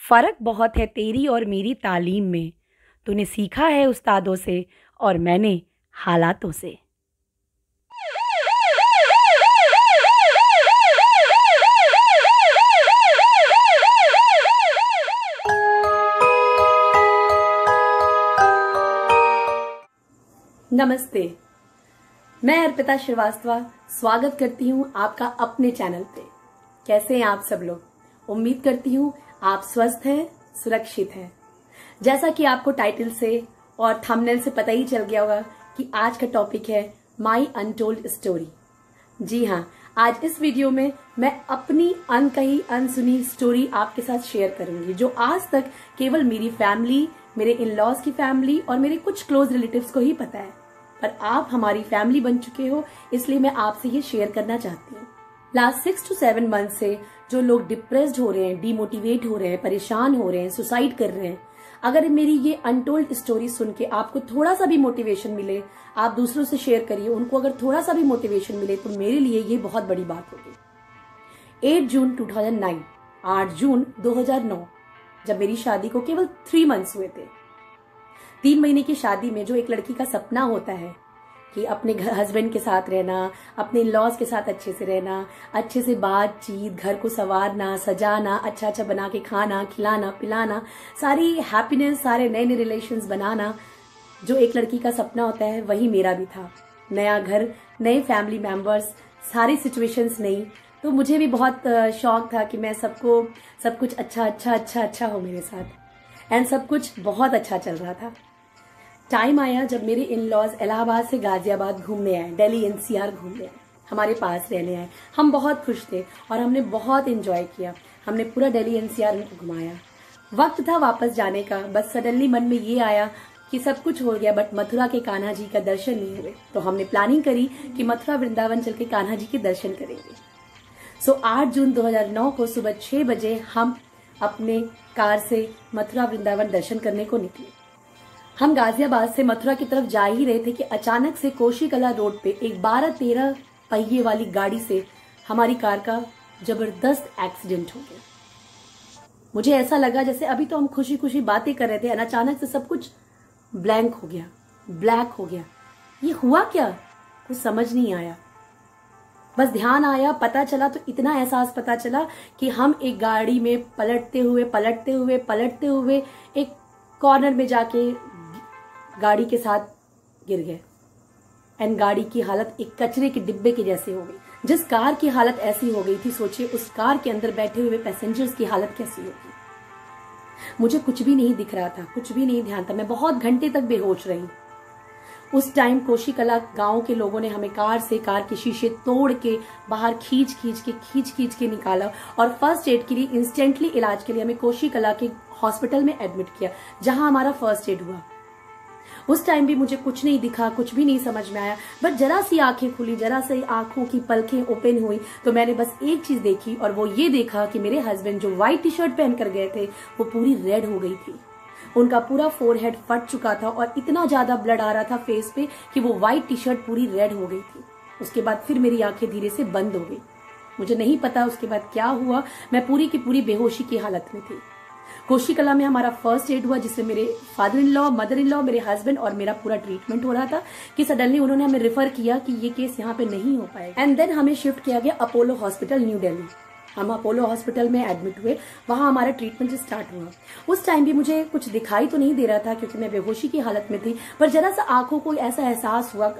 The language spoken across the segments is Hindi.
फ़र्क बहुत है तेरी और मेरी तालीम में। तूने सीखा है उस्तादों से और मैंने हालातों से। नमस्ते, मैं अर्पिता श्रीवास्तव स्वागत करती हूँ आपका अपने चैनल पे। कैसे हैं आप सब लोग? उम्मीद करती हूँ आप स्वस्थ हैं, सुरक्षित हैं। जैसा कि आपको टाइटल से और थंबनेल से पता ही चल गया होगा कि आज का टॉपिक है माई अनटोल्ड स्टोरी। जी हाँ, आज इस वीडियो में मैं अपनी अनकही अनसुनी स्टोरी आपके साथ शेयर करूंगी, जो आज तक केवल मेरी फैमिली, मेरे इन लॉज की फैमिली और मेरे कुछ क्लोज रिलेटिव्स को ही पता है। पर आप हमारी फैमिली बन चुके हो, इसलिए मैं आपसे ये शेयर करना चाहती हूँ। लास्ट 6 to 7 मंथ से जो लोग डिप्रेस्ड हो रहे हैं, डिमोटिवेट हो रहे हैं, परेशान हो रहे हैं, सुसाइड कर रहे हैं, अगर मेरी ये अनटोल्ड स्टोरी सुन के आपको थोड़ा सा भी मोटिवेशन मिले, आप दूसरों से शेयर करिए, उनको अगर थोड़ा सा भी मोटिवेशन मिले तो मेरे लिए ये बहुत बड़ी बात होगी। 8 जून 2009, 8 जून 2009, जब मेरी शादी को केवल 3 मंथ्स हुए थे। 3 महीने की शादी में जो एक लड़की का सपना होता है कि अपने हस्बैंड के साथ रहना, अपने लॉज के साथ अच्छे से रहना, अच्छे से बातचीत, घर को संवारना, सजाना, अच्छा अच्छा बना के खाना, खिलाना, पिलाना, सारी हैप्पीनेस, सारे नए नए रिलेशंस बनाना, जो एक लड़की का सपना होता है, वही मेरा भी था। नया घर, नए फैमिली मेंबर्स, सारी सिचुएशंस नई, तो मुझे भी बहुत शौक था कि मैं सबको सब कुछ अच्छा हो मेरे साथ, एंड सब कुछ बहुत अच्छा चल रहा था। टाइम आया जब मेरे इन लॉज इलाहाबाद से गाजियाबाद घूमने आए, दिल्ली एनसीआर घूमने आए, हमारे पास रहने आए। हम बहुत खुश थे और हमने बहुत एंजॉय किया। हमने पूरा दिल्ली एनसीआर उनको घुमाया। वक्त था वापस जाने का, बस सडनली मन में ये आया कि सब कुछ हो गया बट मथुरा के कान्हा जी का दर्शन नहीं हुए। तो हमने प्लानिंग करी कि मथुरा वृंदावन चल के कान्हा जी के दर्शन करेंगे। सो 8 जून 2009 को सुबह 6 बजे हम अपने कार से मथुरा वृंदावन दर्शन करने को निकले। हम गाजियाबाद से मथुरा की तरफ जा ही रहे थे कि अचानक से कोशीकला रोड पे एक 12-13 पहिए वाली गाड़ी से हमारी कार का जबरदस्त एक्सीडेंट हो गया। मुझे ऐसा लगा जैसे अभी तो हम खुशी खुशी बातें कर रहे थे और अचानक से सब कुछ ब्लैंक हो गया, ब्लैक हो गया। ये हुआ क्या, कुछ समझ नहीं आया। बस ध्यान आया, पता चला तो इतना एहसास पता चला कि हम एक गाड़ी में पलटते हुए एक कॉर्नर में जाके गाड़ी के साथ गिर गए। एंड गाड़ी की हालत एक कचरे के डिब्बे के जैसे हो गई। जिस कार की हालत ऐसी हो गई थी, सोचिए उस कार के अंदर बैठे हुए पैसेंजर्स की हालत कैसी होगी। मुझे कुछ भी नहीं दिख रहा था, कुछ भी नहीं ध्यान था। मैं बहुत घंटे तक बेहोश रही। उस टाइम कोशीकला गांव के लोगों ने हमें कार के शीशे तोड़ के बाहर खींच के निकाला और फर्स्ट एड के लिए, इंस्टेंटली इलाज के लिए हमें कोशीकला के हॉस्पिटल में एडमिट किया, जहां हमारा फर्स्ट एड हुआ। उस टाइम भी मुझे कुछ नहीं दिखा, कुछ भी नहीं समझ में आया। बट जरा सी आंखें खुली, जरा सी आंखों की पलकें ओपन हुई तो मैंने बस एक चीज देखी, और वो ये देखा कि मेरे हस्बैंड जो व्हाइट टी शर्ट पहन कर गए थे वो पूरी रेड हो गई थी। उनका पूरा फोरहेड फट चुका था और इतना ज्यादा ब्लड आ रहा था फेस पे कि वो व्हाइट टी शर्ट पूरी रेड हो गई थी। उसके बाद फिर मेरी आंखें धीरे से बंद हो गई। मुझे नहीं पता उसके बाद क्या हुआ। मैं पूरी की पूरी बेहोशी की हालत में थी। कोशीकला में हमारा फर्स्ट एड हुआ, जिसमें मेरे father in law, mother in law, मेरे हस्बैंड और मेरा पूरा ट्रीटमेंट हो रहा था कि सडनली उन्होंने हमें रेफर किया कि ये केस यहाँ पे नहीं हो पाएगा। एंड देन हमें शिफ्ट किया गया अपोलो हॉस्पिटल, न्यू दिल्ली। हम अपोलो हॉस्पिटल में एडमिट हुए, वहां हमारा ट्रीटमेंट स्टार्ट हुआ। उस टाइम भी मुझे कुछ दिखाई तो नहीं दे रहा था क्योंकि मैं बेहोशी की हालत में थी, पर जरा सा आंखों को ऐसा एहसास हुआ,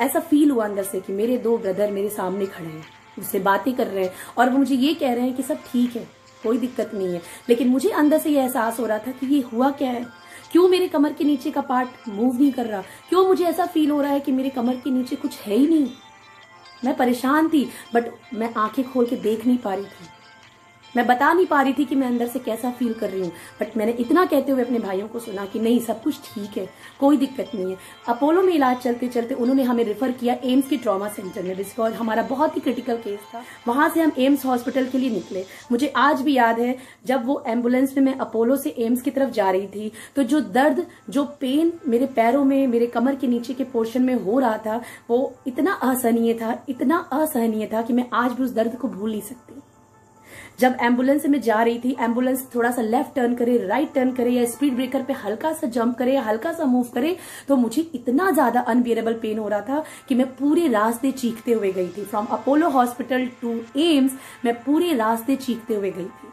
ऐसा फील हुआ अंदर से कि मेरे 2 ब्रदर मेरे सामने खड़े हैं, मुझसे बातें कर रहे हैं और वो मुझे ये कह रहे हैं कि सब ठीक है, कोई दिक्कत नहीं है। लेकिन मुझे अंदर से ये एहसास हो रहा था कि ये हुआ क्या है, क्यों मेरे कमर के नीचे का पार्ट मूव नहीं कर रहा, क्यों मुझे ऐसा फील हो रहा है कि मेरे कमर के नीचे कुछ है ही नहीं। मैं परेशान थी बट मैं आंखें खोल के देख नहीं पा रही थी। मैं बता नहीं पा रही थी कि मैं अंदर से कैसा फील कर रही हूँ। बट मैंने इतना कहते हुए अपने भाइयों को सुना कि नहीं, सब कुछ ठीक है, कोई दिक्कत नहीं है। अपोलो में इलाज चलते चलते उन्होंने हमें रेफर किया एम्स के ट्रॉमा सेंटर में, बिकॉज हमारा बहुत ही क्रिटिकल केस था। वहां से हम एम्स हॉस्पिटल के लिए निकले। मुझे आज भी याद है, जब वो एम्बुलेंस में मैं अपोलो से एम्स की तरफ जा रही थी तो जो दर्द, जो पेन मेरे पैरों में, मेरे कमर के नीचे के पोर्शन में हो रहा था, वो इतना असहनीय था कि मैं आज भी उस दर्द को भूल नहीं सकती। जब एम्बुलेंस में जा रही थी, एम्बुलेंस थोड़ा सा लेफ्ट टर्न करे, राइट टर्न करे या स्पीड ब्रेकर पे हल्का सा जंप करे या हल्का सा मूव करे, तो मुझे इतना ज्यादा अनबियरेबल पेन हो रहा था कि मैं पूरे रास्ते चीखते हुए गई थी। From Apollo hospital to AIIMS मैं पूरे रास्ते चीखते हुए गई थी।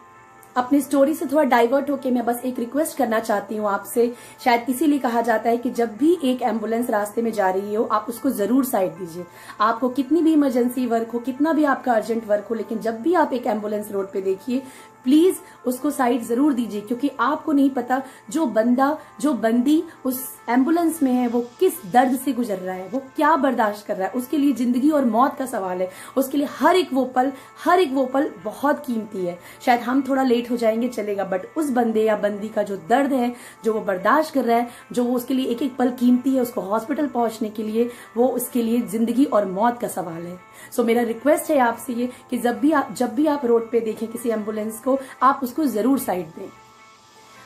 अपनी स्टोरी से थोड़ा डाइवर्ट होके मैं बस एक रिक्वेस्ट करना चाहती हूँ आपसे। शायद इसीलिए कहा जाता है कि जब भी एक एम्बुलेंस रास्ते में जा रही हो, आप उसको जरूर साइड दीजिए। आपको कितनी भी इमरजेंसी वर्क हो, कितना भी आपका अर्जेंट वर्क हो, लेकिन जब भी आप एक एम्बुलेंस रोड पे देखिए, प्लीज उसको साइड जरूर दीजिए, क्योंकि आपको नहीं पता जो बंदी उस एम्बुलेंस में है वो किस दर्द से गुजर रहा है, वो क्या बर्दाश्त कर रहा है। उसके लिए जिंदगी और मौत का सवाल है। उसके लिए हर एक वो पल बहुत कीमती है। शायद हम थोड़ा लेट हो जाएंगे चलेगा, बट उस बंदे या बंदी का जो दर्द है, जो वो बर्दाश्त कर रहा है, जो वो उसके लिए एक एक पल कीमती है, उसको हॉस्पिटल पहुंचने के लिए, वो उसके लिए जिंदगी और मौत का सवाल है। सो मेरा रिक्वेस्ट है आपसे ये कि जब भी आप रोड पे देखें किसी एम्बुलेंस को, आप उसको जरूर साइड दें।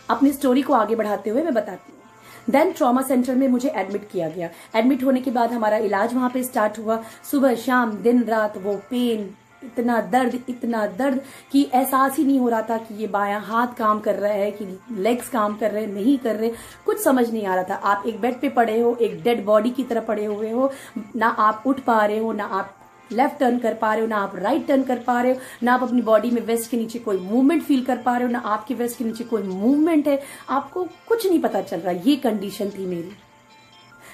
अपनी स्टोरी को आगे बढ़ाते हुए मैं बताती हूँ। देन ट्रॉमा सेंटर में मुझे एडमिट किया गया। एडमिट होने के बाद हमारा इलाज वहां पे स्टार्ट हुआ। सुबह शाम दिन रात वो पेन, इतना दर्द कि एहसास ही नहीं हो रहा था कि ये बायां हाथ काम कर रहा है कि लेग्स काम कर रहे हैं, नहीं कर रहे, कुछ समझ नहीं आ रहा था। आप एक बेड पे पड़े हो, एक डेड बॉडी की तरह पड़े हुए हो, ना आप उठ पा रहे हो, ना आप लेफ्ट टर्न कर पा रहे हो, ना आप राइट टर्न कर पा रहे हो, ना आप अपनी बॉडी में वेस्ट के नीचे कोई मूवमेंट फील कर पा रहे हो, ना आपके वेस्ट के नीचे कोई मूवमेंट है। आपको कुछ नहीं पता चल रहा। ये कंडीशन थी मेरी।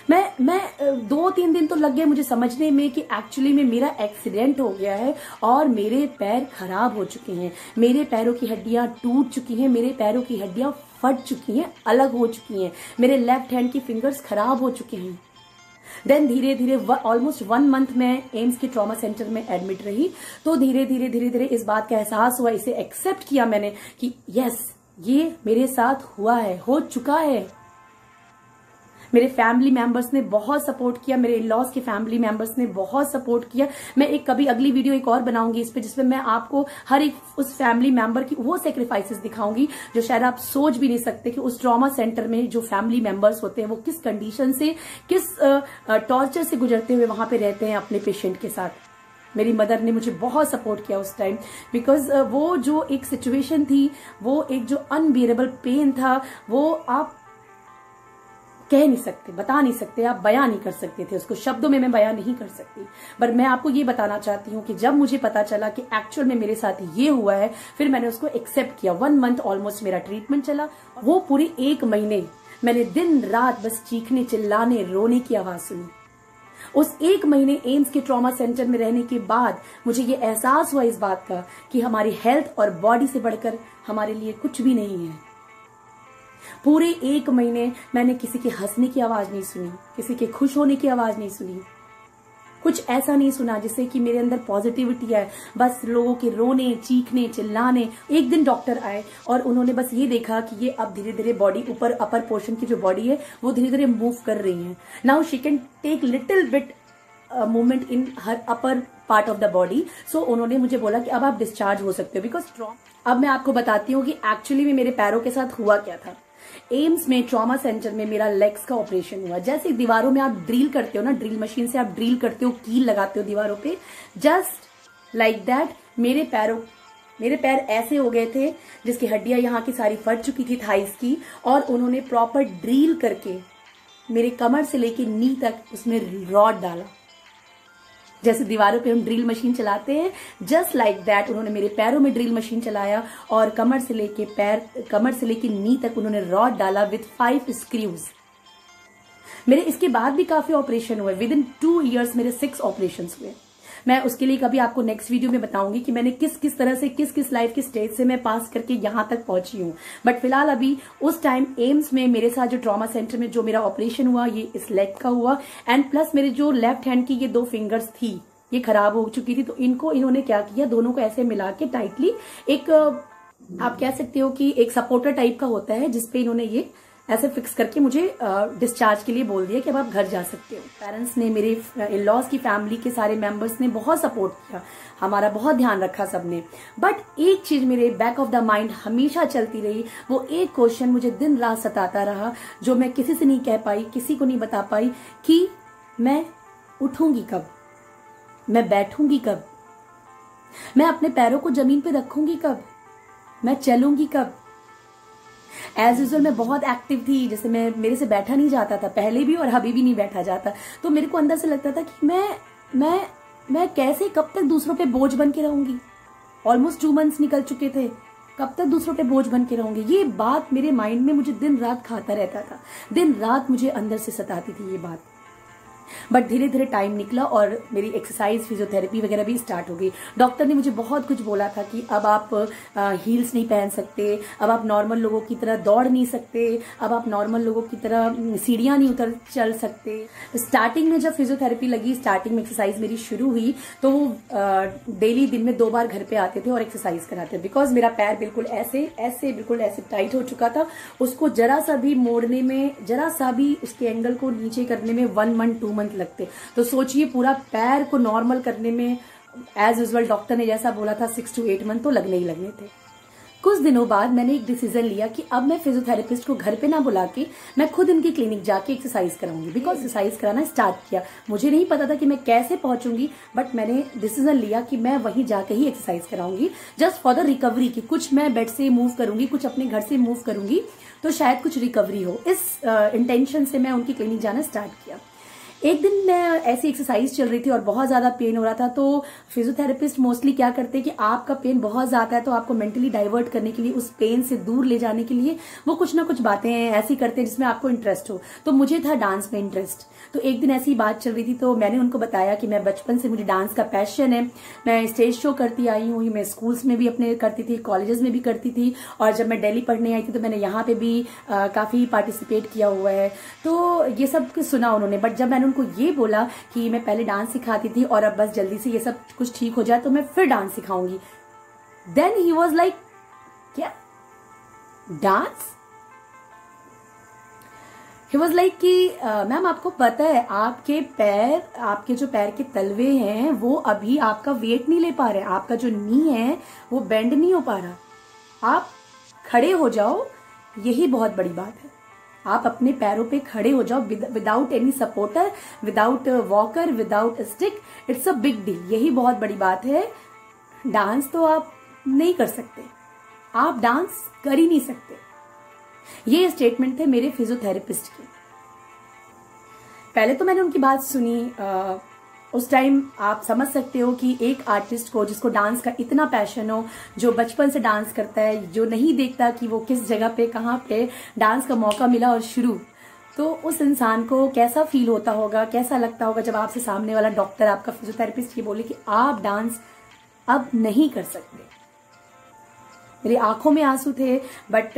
मैं 2-3 दिन तो लग गए मुझे समझने में कि एक्चुअली में मेरा एक्सीडेंट हो गया है और मेरे पैर खराब हो चुके हैं, मेरे पैरों की हड्डियां टूट चुकी हैं, मेरे पैरों की हड्डियां फट चुकी हैं, अलग हो चुकी हैं, मेरे लेफ्ट हैंड की फिंगर्स खराब हो चुके हैं। देन धीरे धीरे ऑलमोस्ट 1 मंथ में एम्स के ट्रॉमा सेंटर में एडमिट रही। तो धीरे धीरे इस बात का एहसास हुआ, इसे एक्सेप्ट किया मैंने कि यस, ये मेरे साथ हुआ है, हो चुका है। मेरे फैमिली मेंबर्स ने बहुत सपोर्ट किया, मेरे इन-लॉज के फैमिली मेंबर्स ने बहुत सपोर्ट किया। मैं कभी अगली वीडियो एक और बनाऊंगी इस पे, जिसमें मैं आपको हर एक उस फैमिली मेंबर की वो सेक्रीफाइसेस दिखाऊंगी जो शायद आप सोच भी नहीं सकते कि उस ट्रॉमा सेंटर में जो फैमिली मेंबर्स होते हैं वो किस कंडीशन से, किस टॉर्चर से गुजरते हुए वहां पे रहते हैं अपने पेशेंट के साथ। मेरी मदर ने मुझे बहुत सपोर्ट किया उस टाइम, बिकॉज वो जो एक सिचुएशन थी, वो एक जो अनबियरेबल पेन था, वो आप कह नहीं सकते, बता नहीं सकते, आप बयां नहीं कर सकते थे उसको, शब्दों में मैं बयां नहीं कर सकती। पर मैं आपको ये बताना चाहती हूँ कि जब मुझे पता चला कि एक्चुअल में मेरे साथ ये हुआ है, फिर मैंने उसको एक्सेप्ट किया। 1 मंथ ऑलमोस्ट मेरा ट्रीटमेंट चला। वो पूरे 1 महीने मैंने दिन रात बस चीखने, चिल्लाने, रोने की आवाज सुनी। उस 1 महीने एम्स के ट्रॉमा सेंटर में रहने के बाद मुझे ये एहसास हुआ इस बात का कि हमारी हेल्थ और बॉडी से बढ़कर हमारे लिए कुछ भी नहीं है। पूरे 1 महीने मैंने किसी के हंसने की आवाज नहीं सुनी, किसी के खुश होने की आवाज नहीं सुनी, कुछ ऐसा नहीं सुना जिससे कि मेरे अंदर पॉजिटिविटी आए। बस लोगों के रोने, चीखने, चिल्लाने। एक दिन डॉक्टर आए और उन्होंने बस ये देखा कि ये अब धीरे धीरे बॉडी ऊपर, अपर पोर्शन की जो बॉडी है वो धीरे धीरे मूव कर रही है। Now she can take little bit movement in her upper part of the body. So उन्होंने मुझे बोला कि अब आप डिस्चार्ज हो सकते हो, बिकॉज अब मैं आपको बताती हूँ कि एक्चुअली में मेरे पैरों के साथ हुआ क्या था। एम्स में ट्रॉमा सेंटर में मेरा लेग्स का ऑपरेशन हुआ। जैसे दीवारों में आप ड्रिल करते हो ना, ड्रिल मशीन से आप ड्रिल करते हो, कील लगाते हो दीवारों पे, जस्ट लाइक दैट मेरे पैर ऐसे हो गए थे जिसकी हड्डियां यहाँ की सारी फट चुकी थी थाइस की, और उन्होंने प्रॉपर ड्रिल करके मेरे कमर से लेके नी तक उसमें रॉड डाला। जैसे दीवारों पे हम ड्रिल मशीन चलाते हैं, जस्ट लाइक दैट उन्होंने मेरे पैरों में ड्रिल मशीन चलाया और कमर से लेके नी तक उन्होंने रॉड डाला विथ 5 स्क्रूज। मेरे इसके बाद भी काफी ऑपरेशन हुए। विद इन 2 years मेरे 6 ऑपरेशन हुए। मैं उसके लिए कभी आपको नेक्स्ट वीडियो में बताऊंगी कि मैंने किस तरह से किस लाइफ की स्टेज से मैं पास करके यहां तक पहुंची हूं। बट फिलहाल अभी उस टाइम एम्स में मेरे साथ जो ट्रॉमा सेंटर में जो मेरा ऑपरेशन हुआ, ये इस लेग का हुआ, एंड प्लस मेरे जो लेफ्ट हैंड की ये 2 फिंगर्स थी, ये खराब हो चुकी थी। तो इन्होंने क्या किया, दोनों को ऐसे मिला के टाइटली एक, आप कह सकते हो कि एक सपोर्टर टाइप का होता है, जिसपे इन्होंने ये ऐसे फिक्स करके मुझे डिस्चार्ज के लिए बोल दिया कि अब आप घर जा सकते हो। पेरेंट्स ने, मेरे इन-लॉज की फैमिली के सारे मेंबर्स ने बहुत सपोर्ट किया, हमारा बहुत ध्यान रखा सबने। बट एक चीज मेरे बैक ऑफ द माइंड हमेशा चलती रही, वो एक क्वेश्चन मुझे दिन रात सताता रहा, जो मैं किसी से नहीं कह पाई, किसी को नहीं बता पाई, कि मैं उठूंगी कब, मैं बैठूंगी कब, मैं अपने पैरों को जमीन पे रखूंगी कब, मैं चलूंगी कब। एज यूजुअल मैं बहुत एक्टिव थी, जैसे मेरे से बैठा नहीं जाता था, पहले भी और अभी भी नहीं बैठा जाता। तो मेरे को अंदर से लगता था कि मैं कैसे कब तक दूसरों पे बोझ बन के रहूंगी। ऑलमोस्ट 2 मंथ्स निकल चुके थे, कब तक दूसरों पे बोझ बन के रहूंगी। ये बात मेरे माइंड में मुझे दिन रात खाता रहता था, दिन रात मुझे अंदर से सताती थी ये बात। बट धीरे धीरे टाइम निकला और मेरी एक्सरसाइज फिजियोथेरेपी वगैरह भी स्टार्ट हो गई। डॉक्टर ने मुझे बहुत कुछ बोला था कि अब आप हील्स नहीं पहन सकते, अब आप नॉर्मल लोगों की तरह दौड़ नहीं सकते, अब आप नॉर्मल लोगों की तरह सीढ़ियां नहीं उतर चल सकते। स्टार्टिंग में जब फिजियोथेरेपी लगी, स्टार्टिंग में एक्सरसाइज मेरी शुरू हुई, तो वो डेली दिन में 2 बार घर पे आते थे और एक्सरसाइज कराते थे। बिकॉज मेरा पैर बिल्कुल ऐसे बिल्कुल ऐसे टाइट हो चुका था, उसको जरा सा भी मोड़ने में, जरा सा भी उसके एंगल को नीचे करने में 1 मंथ 2 मंथ लगते। तो सोचिए पूरा पैर को नॉर्मल करने में एज यूजुअल डॉक्टर ने जैसा बोला था 6 to 8 मंथ तो लगने ही लगने थे। कुछ दिनों बाद मैंने एक डिसीजन लिया कि अब मैं फिजियोथेरेपिस्ट को घर पे ना बुला के मैं खुद इनकी क्लिनिक जाके एक्सरसाइज कराऊंगी। बिकॉज एक्सरसाइज कराना स्टार्ट किया, मुझे नहीं पता था कि मैं कैसे पहुंचूंगी, बट मैंने डिसीजन लिया कि मैं वहीं जाके ही एक्सरसाइज कराऊंगी जस्ट फॉर द रिकवरी। की कुछ मैं बेड से मूव करूंगी, कुछ अपने घर से मूव करूंगी, तो शायद कुछ रिकवरी हो। इस इंटेंशन से मैं उनकी क्लिनिक जाना स्टार्ट किया। एक दिन मैं ऐसी एक्सरसाइज चल रही थी और बहुत ज्यादा पेन हो रहा था। तो फिजियोथेरेपिस्ट मोस्टली क्या करते हैं कि आपका पेन बहुत ज्यादा है तो आपको मेंटली डाइवर्ट करने के लिए, उस पेन से दूर ले जाने के लिए वो कुछ ना कुछ बातें ऐसी करते हैं जिसमें आपको इंटरेस्ट हो। तो मुझे था डांस में इंटरेस्ट। तो एक दिन ऐसी बात चल रही थी, तो मैंने उनको बताया कि मैं बचपन से मुझे डांस का पैशन है, मैं स्टेज शो करती आई हूँ, मैं स्कूल्स में भी अपने करती थी, कॉलेजेस में भी करती थी, और जब मैं दिल्ली पढ़ने आई थी तो मैंने यहाँ पे भी काफी पार्टिसिपेट किया हुआ है। तो ये सब सुना उन्होंने। बट जब मैंने उनको ये बोला कि मैं पहले डांस सिखाती थी और अब बस जल्दी से ये सब कुछ ठीक हो जाए तो मैं फिर डांस सिखाऊंगी, देन ही वॉज लाइक, क्या डांस? ही वॉज लाइक कि मैम आपको पता है आपके पैर, आपके जो पैर के तलवे हैं वो अभी आपका वेट नहीं ले पा रहे, आपका जो नी है वो बेंड नहीं हो पा रहा, आप खड़े हो जाओ, यही बहुत बड़ी बात है। आप अपने पैरों पे खड़े हो जाओ without any supporter, without walker, without stick, it's a big deal, यही बहुत बड़ी बात है। डांस तो आप नहीं कर सकते, आप डांस कर ही नहीं सकते। ये स्टेटमेंट थे मेरे फिजियोथेरेपिस्ट के। पहले तो मैंने उनकी बात सुनी। उस टाइम आप समझ सकते हो कि एक आर्टिस्ट को जिसको डांस का इतना पैशन हो, जो बचपन से डांस करता है, जो नहीं देखता कि वो किस जगह पे कहाँ पे डांस का मौका मिला और शुरू, तो उस इंसान को कैसा फील होता होगा, कैसा लगता होगा जब आपसे सामने वाला डॉक्टर, आपका फिजियोथेरेपिस्ट ये बोले कि आप डांस अब नहीं कर सकते। मेरी आंखों में आंसू थे। बट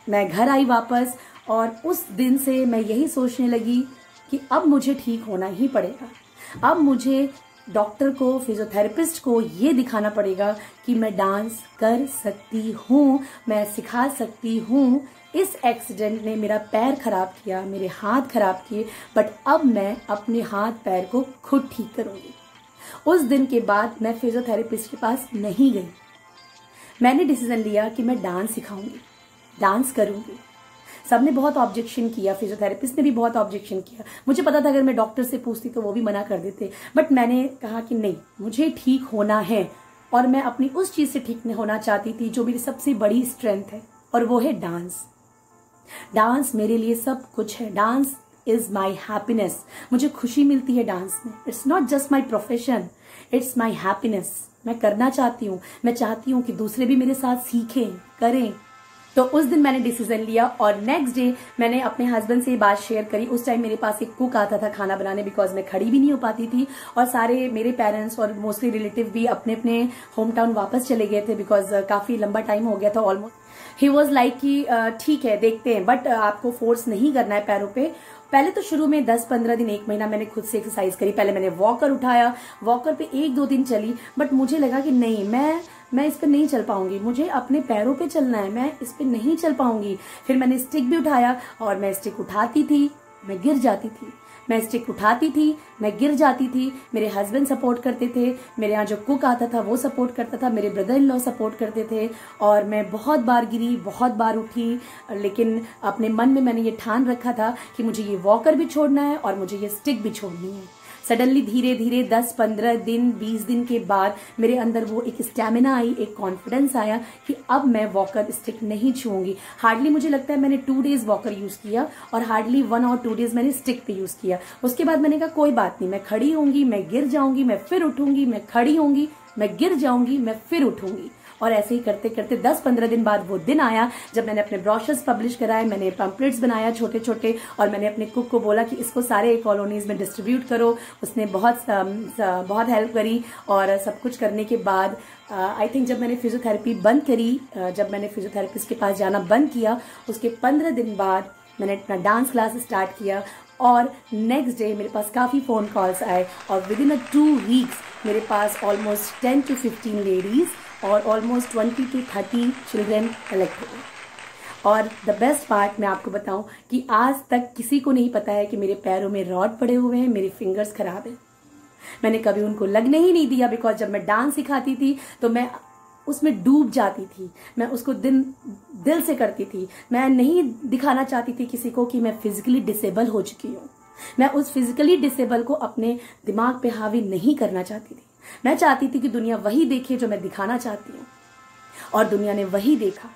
मैं घर आई वापस और उस दिन से मैं यही सोचने लगी कि अब मुझे ठीक होना ही पड़ेगा। अब मुझे डॉक्टर को, फिजियोथेरेपिस्ट को ये दिखाना पड़ेगा कि मैं डांस कर सकती हूँ, मैं सिखा सकती हूँ। इस एक्सीडेंट ने मेरा पैर खराब किया, मेरे हाथ खराब किए, बट अब मैं अपने हाथ पैर को खुद ठीक करूंगी। उस दिन के बाद मैं फिजियोथेरेपिस्ट के पास नहीं गई। मैंने डिसीजन लिया कि मैं डांस सिखाऊंगी, डांस करूंगी। सबने बहुत ऑब्जेक्शन किया, फिजियोथेरेपिस्ट ने भी बहुत ऑब्जेक्शन किया। मुझे पता था अगर मैं डॉक्टर से पूछती तो वो भी मना कर देते, बट मैंने कहा कि नहीं, मुझे ठीक होना है और मैं अपनी उस चीज से ठीक होना चाहती थी जो मेरी सबसे बड़ी स्ट्रेंथ है, और वो है डांस। डांस मेरे लिए सब कुछ है। Dance is my happiness. मुझे खुशी मिलती है डांस में। It's not just my profession, it's my happiness. मैं करना चाहती हूँ, मैं चाहती हूँ कि दूसरे भी मेरे साथ सीखें, करें। तो उस दिन मैंने डिसीजन लिया और नेक्स्ट डे मैंने अपने हस्बैंड से ये बात शेयर करी। उस टाइम मेरे पास एक कुक आता था खाना बनाने, बिकॉज मैं खड़ी भी नहीं हो पाती थी, और सारे मेरे पेरेंट्स और मोस्टली रिलेटिव भी अपने अपने होम टाउन वापस चले गए थे, बिकॉज काफी लंबा टाइम हो गया था ऑलमोस्ट। ही वॉज लाइक कि ठीक है, देखते हैं, बट आपको फोर्स नहीं करना है पैरों पे। पहले तो शुरू में 10-15 दिन, 1 महीना मैंने खुद से एक्सरसाइज करी। पहले मैंने वॉकर उठाया, वॉकर पे 1-2 दिन चली, बट मुझे लगा कि नहीं, मैं इस पे नहीं चल पाऊंगी, मुझे अपने पैरों पे चलना है, मैं इस पे नहीं चल पाऊंगी। फिर मैंने स्टिक भी उठाया और मैं स्टिक उठाती थी, मैं गिर जाती थी, मैं स्टिक उठाती थी, मैं गिर जाती थी। मेरे हस्बैंड सपोर्ट करते थे, मेरे यहाँ जो कुक आता था वो सपोर्ट करता था, मेरे ब्रदर इन लॉ सपोर्ट करते थे, और मैं बहुत बार गिरी, बहुत बार उठी, लेकिन अपने मन में मैंने ये ठान रखा था कि मुझे ये वॉकर भी छोड़ना है और मुझे ये स्टिक भी छोड़नी है। सडनली धीरे धीरे 10-15 दिन 20 दिन के बाद मेरे अंदर वो एक स्टेमिना आई, एक कॉन्फिडेंस आया कि अब मैं वॉकर स्टिक नहीं छूऊंगी। हार्डली मुझे लगता है मैंने 2 डेज वॉकर यूज किया और हार्डली 1 और 2 डेज मैंने स्टिक पे यूज किया। उसके बाद मैंने कहा कोई बात नहीं, मैं खड़ी होंगी, मैं गिर जाऊंगी, मैं फिर उठूंगी, मैं खड़ी होंगी, मैं गिर जाऊंगी, मैं फिर उठूंगी। और ऐसे ही करते करते 10-15 दिन बाद वो दिन आया जब मैंने अपने ब्रोशर्स पब्लिश कराए, मैंने पैम्पलेट्स बनाया छोटे छोटे, और मैंने अपने कुक को बोला कि इसको सारे कॉलोनीज में डिस्ट्रीब्यूट करो। उसने बहुत हेल्प करी। और सब कुछ करने के बाद आई थिंक जब मैंने फिजियोथेरेपी बंद करी, जब मैंने फिजियोथेरेपिस्ट के पास जाना बंद किया, उसके 15 दिन बाद मैंने अपना डांस क्लास स्टार्ट किया। और नेक्स्ट डे मेरे पास काफ़ी फ़ोन कॉल्स आए और विद इन 2 वीक्स मेरे पास ऑलमोस्ट 10 to 15 लेडीज़ और ऑलमोस्ट 20 to 30 चिल्ड्रेन कलेक्ट हुए। और द बेस्ट पार्ट मैं आपको बताऊं कि आज तक किसी को नहीं पता है कि मेरे पैरों में रॉड पड़े हुए हैं, मेरे फिंगर्स खराब हैं। मैंने कभी उनको लगने ही नहीं दिया, बिकॉज जब मैं डांस सिखाती थी तो मैं उसमें डूब जाती थी, मैं उसको दिल से करती थी। मैं नहीं दिखाना चाहती थी किसी को कि मैं फिजिकली डिसेबल हो चुकी हूँ। मैं उस फिजिकली डिसेबल को अपने दिमाग पे हावी नहीं करना चाहती थी। मैं चाहती थी कि दुनिया वही देखे जो मैं दिखाना चाहती हूँ, और दुनिया ने वही देखा।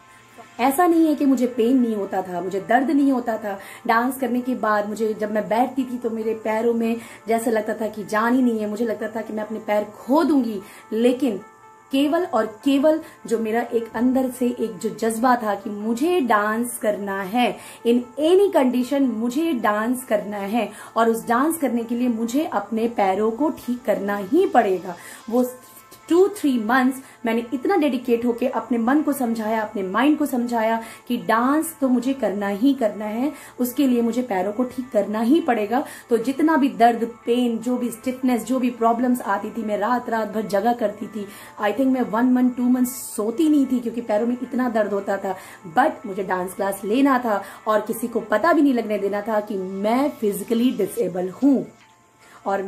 ऐसा नहीं है कि मुझे पेन नहीं होता था, मुझे दर्द नहीं होता था। डांस करने के बाद मुझे जब मैं बैठती थी तो मेरे पैरों में जैसे लगता था कि जान ही नहीं है, मुझे लगता था कि मैं अपने पैर खो दूंगी। लेकिन केवल और केवल जो मेरा एक अंदर से एक जो जज्बा था कि मुझे डांस करना है, इन एनी कंडीशन मुझे डांस करना है, और उस डांस करने के लिए मुझे अपने पैरों को ठीक करना ही पड़ेगा। वो 2-3 मंथ्स मैंने इतना डेडिकेट होके अपने मन को समझाया, अपने माइंड को समझाया कि डांस तो मुझे करना ही करना है, उसके लिए मुझे पैरों को ठीक करना ही पड़ेगा। तो जितना भी दर्द, पेन, जो भी स्टिफनेस, जो भी प्रॉब्लम्स आती थी, मैं रात भर जगा करती थी। आई थिंक मैं 1 month 2 months सोती नहीं थी क्योंकि पैरों में इतना दर्द होता था। बट मुझे डांस क्लास लेना था और किसी को पता भी नहीं लगने देना था कि मैं फिजिकली डिसेबल हूँ। और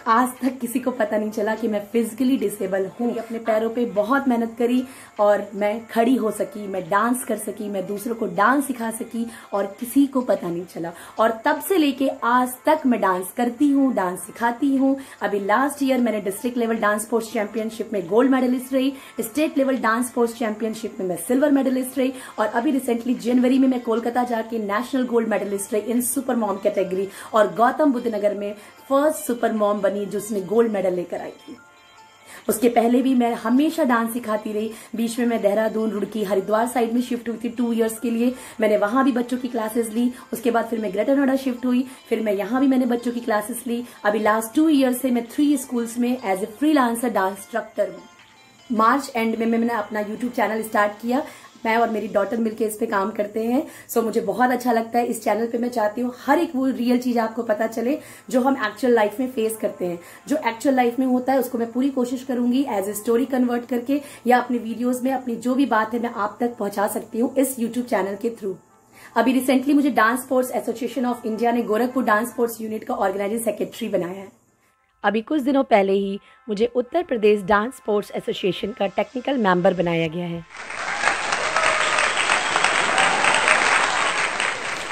आज तक किसी को पता नहीं चला कि मैं फिजिकली डिसेबल हूँ। अपने पैरों पे बहुत मेहनत करी और मैं खड़ी हो सकी, मैं डांस कर सकी, मैं दूसरों को डांस सिखा सकी और किसी को पता नहीं चला। और तब से लेके आज तक मैं डांस करती हूँ, डांस सिखाती हूँ। अभी लास्ट ईयर मैंने district level dance sports championship में गोल्ड मेडलिस्ट रही, state level dance sports championship में मैं सिल्वर मेडलिस्ट रही, और अभी रिसेंटली जनवरी में मैं कोलकाता जाके नेशनल गोल्ड मेडलिस्ट रही इन सुपर मॉम कैटेगरी, और गौतम बुद्ध नगर में फर्स्ट सुपर मॉम बनी जिसने गोल्ड मेडल लेकर आई थी। उसके पहले भी मैं हमेशा डांस सिखाती रही। बीच में मैं देहरादून, रुड़की, हरिद्वार साइड में शिफ्ट हुई थी 2 years के लिए। मैंने वहां भी बच्चों की क्लासेस ली। उसके बाद फिर मैं ग्रेटर नोएडा शिफ्ट हुई, फिर मैं यहाँ भी मैंने बच्चों की क्लासेस ली। अभी लास्ट 2 years से मैं 3 schools में as a freelancer dance instructor हूँ। मार्च एंड में मैंने अपना यूट्यूब चैनल स्टार्ट किया। मैं और मेरी डॉटर मिलके इस पे काम करते हैं। सो मुझे बहुत अच्छा लगता है। इस चैनल पे मैं चाहती हूँ हर एक वो रियल चीज आपको पता चले जो हम एक्चुअल लाइफ में फेस करते हैं। जो एक्चुअल लाइफ में होता है उसको मैं पूरी कोशिश करूंगी एज ए स्टोरी कन्वर्ट करके, या अपने वीडियोज में अपनी जो भी बात है मैं आप तक पहुंचा सकती हूँ इस यूट्यूब चैनल के थ्रू। अभी रिसेंटली मुझे dance sports association of India ने गोरखपुर डांस स्पोर्ट्स यूनिट का ऑर्गेनाइजिंग सेक्रेटरी बनाया है। अभी कुछ दिनों पहले ही मुझे Uttar Pradesh dance sports association का टेक्निकल मेंबर बनाया गया है।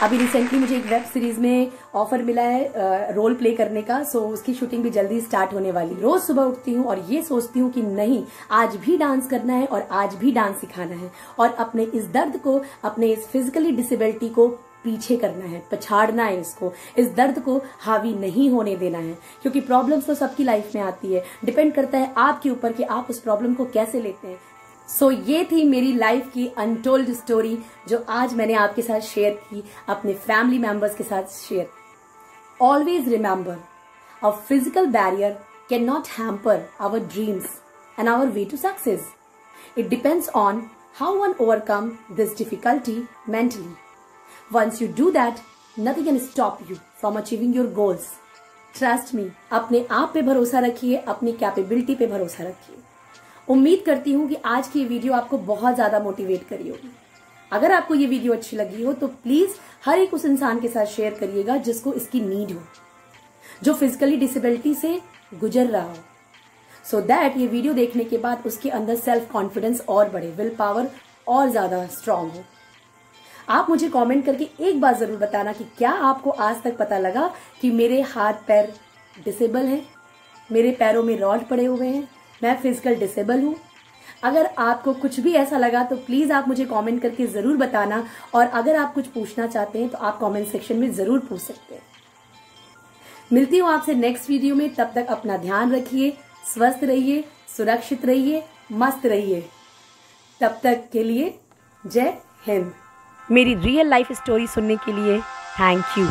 अभी रिसेंटली मुझे एक वेब सीरीज में ऑफर मिला है रोल प्ले करने का। सो उसकी शूटिंग भी जल्दी स्टार्ट होने वाली। रोज सुबह उठती हूँ और ये सोचती हूँ कि नहीं, आज भी डांस करना है और आज भी डांस सिखाना है, और अपने इस दर्द को, अपने इस फिजिकली डिसेबिलिटी को पीछे करना है, पछाड़ना है इसको, इस दर्द को हावी नहीं होने देना है। क्योंकि प्रॉब्लम्स तो सबकी लाइफ में आती है, डिपेंड करता है आपके ऊपर कि आप उस प्रॉब्लम को कैसे लेते हैं। सो ये थी मेरी लाइफ की अनटोल्ड स्टोरी जो आज मैंने आपके साथ शेयर की, अपने फैमिली मेंबर्स के साथ share. Always remember, a physical barrier can not hamper our dreams and our way to success. It depends on how one overcome this difficulty mentally. Once you do that, nothing can stop you from achieving your goals. Trust me, अपने आप पे भरोसा रखिए, अपनी कैपेबिलिटी पे भरोसा रखिए। उम्मीद करती हूँ कि आज की ये वीडियो आपको बहुत ज्यादा मोटिवेट करी होगी। अगर आपको ये वीडियो अच्छी लगी हो तो प्लीज हर एक उस इंसान के साथ शेयर करिएगा जिसको इसकी नीड हो, जो फिजिकली डिसेबिलिटी से गुजर रहा हो, सो दैट ये वीडियो देखने के बाद उसके अंदर सेल्फ कॉन्फिडेंस और बढ़े, विल पावर और ज्यादा स्ट्रांग हो। आप मुझे कमेंट करके एक बात जरूर बताना कि क्या आपको आज तक पता लगा कि मेरे हाथ पैर डिसेबल हैं, मेरे पैरों में रॉड पड़े हुए हैं, मैं फिजिकल डिसेबल हूँ। अगर आपको कुछ भी ऐसा लगा तो प्लीज आप मुझे कमेंट करके जरूर बताना, और अगर आप कुछ पूछना चाहते हैं तो आप कमेंट सेक्शन में जरूर पूछ सकते हैं। मिलती हूँ आपसे नेक्स्ट वीडियो में, तब तक अपना ध्यान रखिए, स्वस्थ रहिए, सुरक्षित रहिए, मस्त रहिए। तब तक के लिए जय हिंद। मेरी रियल लाइफ स्टोरी सुनने के लिए थैंक यू।